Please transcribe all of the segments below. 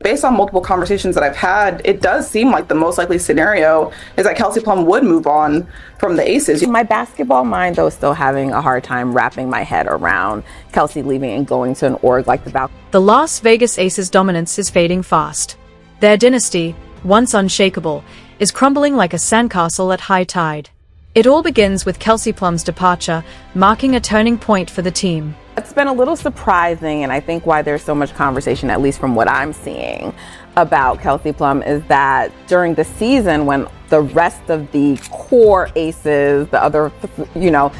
based on multiple conversations that I've had, it does seem like the most likely scenario is that Kelsey Plum would move on from the Aces. My basketball mind, though, is still having a hard time wrapping my head around Kelsey leaving and going to an org like the Valkyries. The Las Vegas Aces' dominance is fading fast. Their dynasty, once unshakable, is crumbling like a sandcastle at high tide. It all begins with Kelsey Plum's departure, marking a turning point for the team. It's been a little surprising, and I think why there's so much conversation, at least from what I'm seeing, about Kelsey Plum is that during the season when the rest of the core Aces, the other,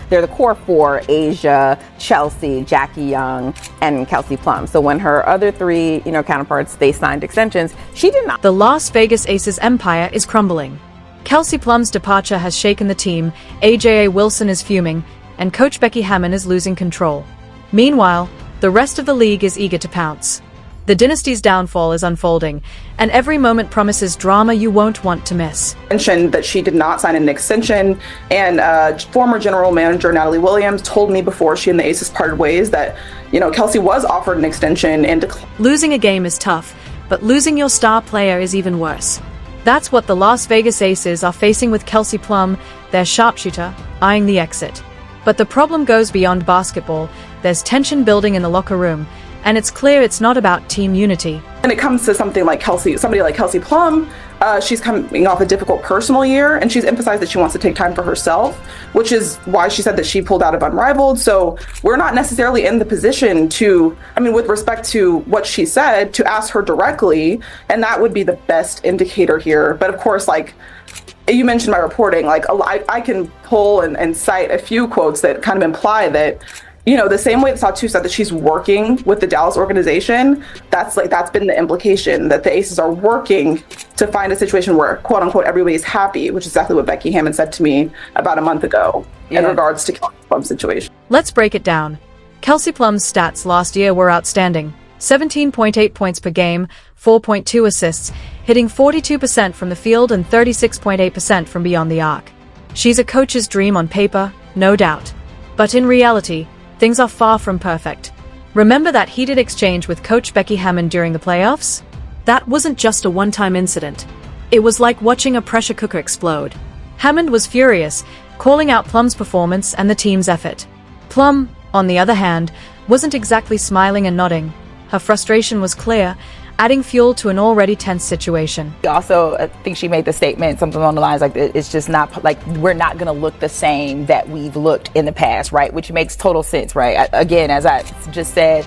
they're the core four: Asia, Chelsea, Jackie Young, and Kelsey Plum. So when her other three, counterparts, they signed extensions, she did not. The Las Vegas Aces empire is crumbling. Kelsey Plum's departure has shaken the team, AJA Wilson is fuming, and coach Becky Hammon is losing control. Meanwhile, the rest of the league is eager to pounce. The dynasty's downfall is unfolding, and every moment promises drama you won't want to miss. Mentioned that she did not sign an extension, and former general manager Natalie Williams told me before she and the Aces parted ways that, Kelsey was offered an extension and declined. Losing a game is tough, but losing your star player is even worse. That's what the Las Vegas Aces are facing with Kelsey Plum, their sharpshooter, eyeing the exit. But the problem goes beyond basketball. There's tension building in the locker room, and it's clear it's not about team unity. When it comes to somebody like Kelsey Plum, she's coming off a difficult personal year, and she's emphasized that she wants to take time for herself, which is why she said that she pulled out of Unrivaled. So we're not necessarily in the position to, with respect to what she said, to ask her directly, and that would be the best indicator here. But of course, like you mentioned my reporting, I can pull and cite a few quotes that kind of imply that, the same way that Satu said that she's working with the Dallas organization, that's been the implication, that the Aces are working to find a situation where, quote unquote, everybody's happy, which is exactly what Becky Hammon said to me about a month ago in regards to Kelsey Plum's situation. Let's break it down. Kelsey Plum's stats last year were outstanding. 17.8 points per game, 4.2 assists, hitting 42% from the field and 36.8% from beyond the arc. She's a coach's dream on paper, no doubt. But in reality, things are far from perfect. Remember that heated exchange with Coach Becky Hammon during the playoffs? That wasn't just a one-time incident. It was like watching a pressure cooker explode. Hammond was furious, calling out Plum's performance and the team's effort. Plum, on the other hand, wasn't exactly smiling and nodding. Her frustration was clear, adding fuel to an already tense situation. Also, I think she made the statement, something along the lines like, it's just not, like, we're not going to look the same that we've looked in the past, right? Which makes total sense, right? Again, as I just said,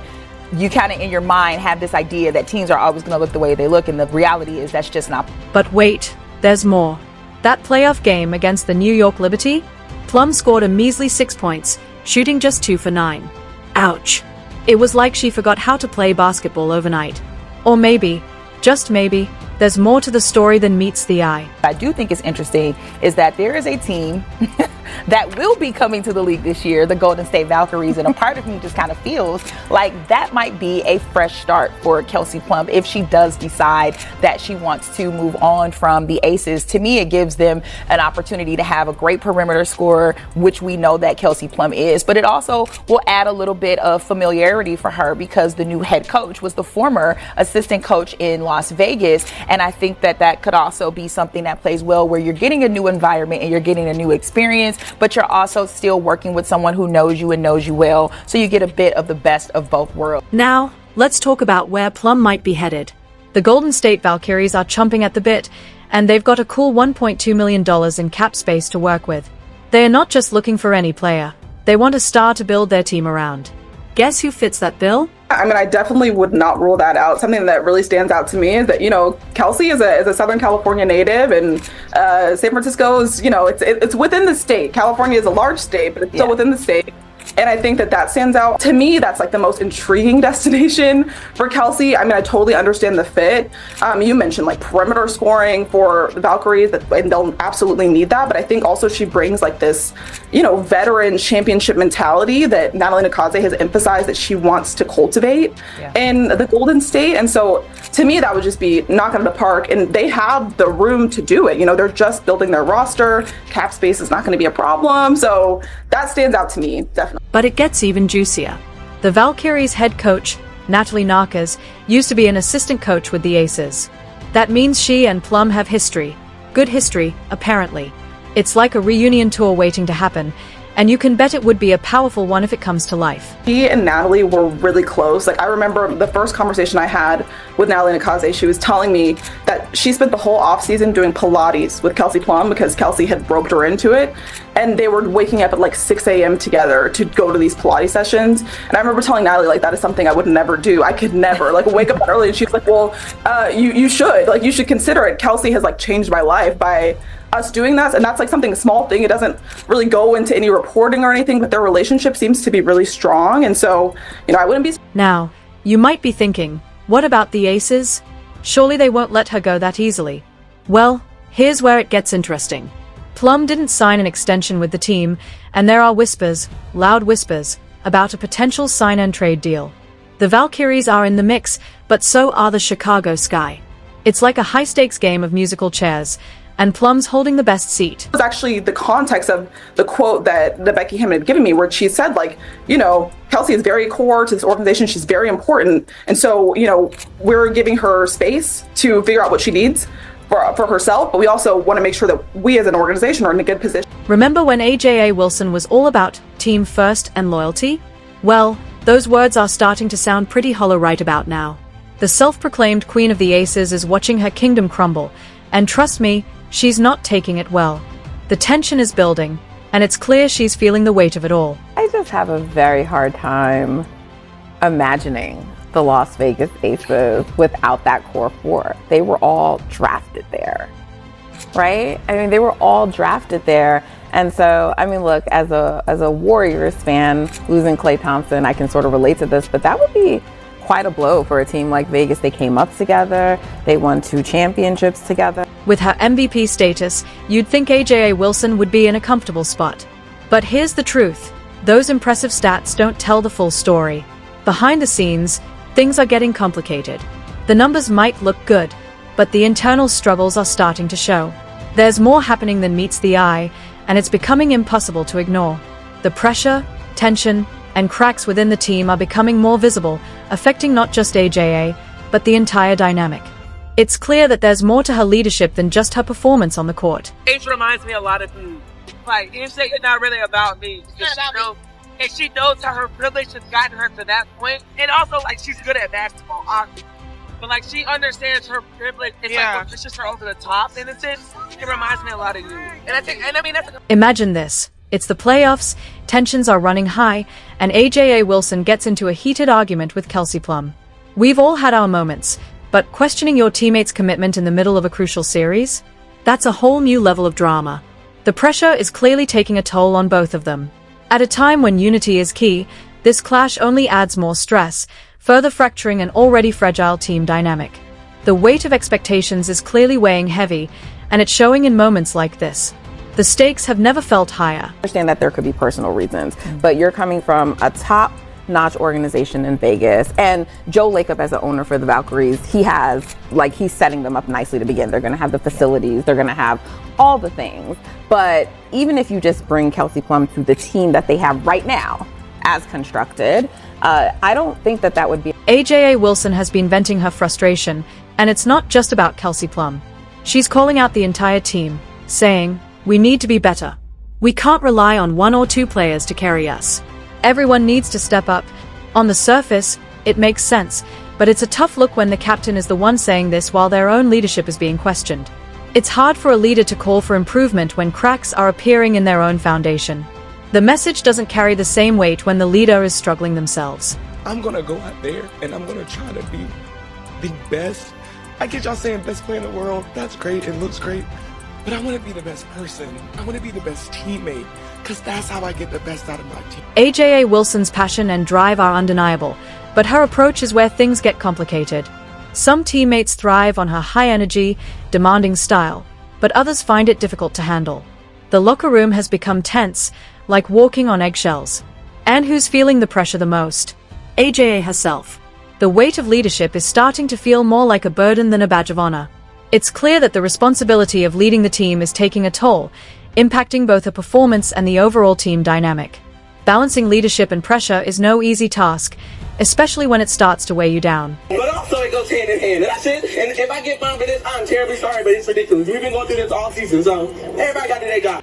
you kind of in your mind have this idea that teams are always going to look the way they look, and the reality is that's just not. But wait, there's more. That playoff game against the New York Liberty, Plum scored a measly 6 points, shooting just 2 for 9. Ouch. It was like she forgot how to play basketball overnight. Or maybe, just maybe, there's more to the story than meets the eye. I do think is interesting is that there is a team that will be coming to the league this year, the Golden State Valkyries, and a part of me just kind of feels like that might be a fresh start for Kelsey Plum if she does decide that she wants to move on from the Aces. To me, it gives them an opportunity to have a great perimeter scorer, which we know that Kelsey Plum is, but it also will add a little bit of familiarity for her because the new head coach was the former assistant coach in Las Vegas, and I think that that could also be something that plays well where you're getting a new environment and you're getting a new experience, but you're also still working with someone who knows you and knows you well, so you get a bit of the best of both worlds. Now, let's talk about where Plum might be headed. The Golden State Valkyries are chomping at the bit, and they've got a cool $1.2 million in cap space to work with. They are not just looking for any player. They want a star to build their team around. Guess who fits that bill? I definitely would not rule that out. Something that really stands out to me is that, Kelsey is a Southern California native, and San Francisco is, it's within the state. California is a large state, but it's still within the state. And I think that stands out. To me, that's like the most intriguing destination for Kelsey. I totally understand the fit. You mentioned like perimeter scoring for the Valkyries, and they'll absolutely need that. But I think also she brings like this, veteran championship mentality that Natalie Nakaze has emphasized that she wants to cultivate in the Golden State. And so to me, that would just be knock out of the park. And they have the room to do it. They're just building their roster. Cap space is not going to be a problem. So that stands out to me, definitely. But it gets even juicier. The Valkyries head coach, Natalie Narkes, used to be an assistant coach with the Aces. That means she and Plum have history. Good history, apparently. It's like a reunion tour waiting to happen, and you can bet it would be a powerful one if it comes to life. She and Natalie were really close. Like, I remember the first conversation I had with Natalie Nakase, she was telling me that she spent the whole offseason doing Pilates with Kelsey Plum because Kelsey had roped her into it. And they were waking up at like 6 a.m. together to go to these Pilates sessions. And I remember telling Natalie, like, that is something I would never do. I could never, like, wake up that early. And she's like, well, you should. Like, you should consider it. Kelsey has, like, changed my life by us doing that. And that's, like, something, a small thing. It doesn't really go into any reporting or anything, but their relationship seems to be really strong. And so, you know, I wouldn't be... Now, you might be thinking, what about the Aces? Surely they won't let her go that easily. Well, here's where it gets interesting. Plum didn't sign an extension with the team, and there are whispers, loud whispers, about a potential sign-and-trade deal. The Valkyries are in the mix, but so are the Chicago Sky. It's like a high-stakes game of musical chairs, and Plum's holding the best seat. It was actually the context of the quote that Becky Hammon had given me, where she said, like, you know, Kelsey is very core to this organization. She's very important. And so, you know, we're giving her space to figure out what she needs for herself, but we also want to make sure that we as an organization are in a good position. Remember when AJA Wilson was all about team first and loyalty? Well, those words are starting to sound pretty hollow right about now. The self-proclaimed queen of the Aces is watching her kingdom crumble, and trust me, she's not taking it well. The tension is building, and it's clear she's feeling the weight of it all. I just have a very hard time imagining the Las Vegas Aces without that core four. They were all drafted there, right? I mean, they were all drafted there. And so, I mean, look, as a Warriors fan, losing Klay Thompson, I can sort of relate to this, but that would be quite a blow for a team like Vegas. They came up together, they won 2 championships together. With her MVP status, you'd think AJA Wilson would be in a comfortable spot. But here's the truth. Those impressive stats don't tell the full story. Behind the scenes, things are getting complicated. The numbers might look good, but the internal struggles are starting to show. There's more happening than meets the eye, and it's becoming impossible to ignore. The pressure, tension, and cracks within the team are becoming more visible, affecting not just AJA, but the entire dynamic. It's clear that there's more to her leadership than just her performance on the court. Age reminds me a lot of you. Like, you say it's not really about me. It's about me. And she knows how her privilege has gotten her to that point. And also, like, she's good at basketball, obviously. But, like, she understands her privilege. It's like, it's just her over the top, in a sense. It reminds me a lot of you. And I mean, that's... Imagine this. It's the playoffs, tensions are running high, and AJA Wilson gets into a heated argument with Kelsey Plum. We've all had our moments, but questioning your teammates' commitment in the middle of a crucial series? That's a whole new level of drama. The pressure is clearly taking a toll on both of them. At a time when unity is key, this clash only adds more stress, further fracturing an already fragile team dynamic. The weight of expectations is clearly weighing heavy, and it's showing in moments like this. The stakes have never felt higher. I understand that there could be personal reasons, but you're coming from a top-notch organization in Vegas, and Joe Lacob, as the owner for the Valkyries, he's setting them up nicely to begin. They're going to have the facilities, they're going to have all the things. But even if you just bring Kelsey Plum to the team that they have right now, as constructed, I don't think that would be... AJA Wilson has been venting her frustration, and it's not just about Kelsey Plum. She's calling out the entire team, saying, "We need to be better. We can't rely on 1 or 2 players to carry us. Everyone needs to step up." On the surface, it makes sense, but it's a tough look when the captain is the one saying this while their own leadership is being questioned. It's hard for a leader to call for improvement when cracks are appearing in their own foundation. The message doesn't carry the same weight when the leader is struggling themselves. I'm gonna go out there and I'm gonna try to be the best. I get y'all saying best player in the world. That's great. It looks great. But I want to be the best person. I want to be the best teammate, because that's how I get the best out of my team. AJA Wilson's passion and drive are undeniable, but her approach is where things get complicated. Some teammates thrive on her high-energy, demanding style, but others find it difficult to handle. The locker room has become tense, like walking on eggshells. And who's feeling the pressure the most? AJA herself. The weight of leadership is starting to feel more like a burden than a badge of honor. It's clear that the responsibility of leading the team is taking a toll, impacting both her performance and the overall team dynamic. Balancing leadership and pressure is no easy task, especially when it starts to weigh you down. But also it goes hand in hand. And that's it. And if I get fined for this, I'm terribly sorry, but it's ridiculous. We've been going through this all season, so everybody got to their job.